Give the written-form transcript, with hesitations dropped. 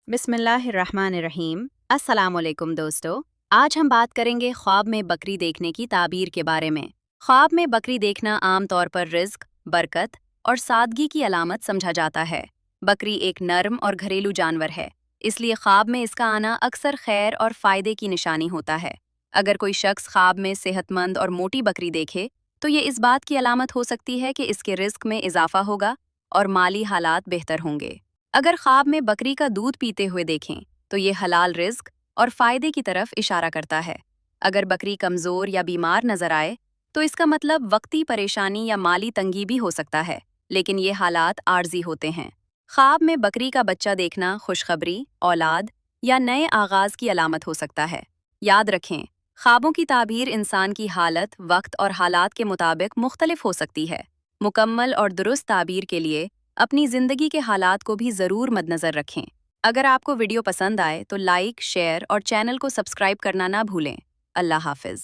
बिस्मिल्लाहिर्रहमानिर्रहीम। अस्सलामुअलैकुम दोस्तों, आज हम बात करेंगे ख्वाब में बकरी देखने की ताबीर के बारे में। ख्वाब में बकरी देखना आम तौर पर रिज्क, बरकत और सादगी की अलामत समझा जाता है। बकरी एक नर्म और घरेलू जानवर है, इसलिए ख्वाब में इसका आना अक्सर खैर और फायदे की निशानी होता है। अगर कोई शख्स ख्वाब में सेहतमंद और मोटी बकरी देखे, तो ये इस बात की अलामत हो सकती है कि इसके रिस्क में इजाफा होगा और माली हालात बेहतर होंगे। अगर ख्वाब में बकरी का दूध पीते हुए देखें, तो ये हलाल रिस्क और फायदे की तरफ इशारा करता है। अगर बकरी कमजोर या बीमार नजर आए, तो इसका मतलब वक्ती परेशानी या माली तंगी भी हो सकता है, लेकिन ये हालात आर्जी होते हैं। ख्वाब में बकरी का बच्चा देखना खुशखबरी, औलाद या नए आगाज की अलामत हो सकता है। याद रखें, ख्वाबों की ताबीर इंसान की हालत, वक्त और हालात के मुताबिक मुख्तलिफ हो सकती है। मुकम्मल और दुरुस्त ताबीर के लिए अपनी ज़िंदगी के हालात को भी ज़रूर मद्देनज़र रखें। अगर आपको वीडियो पसंद आए तो लाइक, शेयर और चैनल को सब्सक्राइब करना ना भूलें। अल्लाह हाफ़िज़।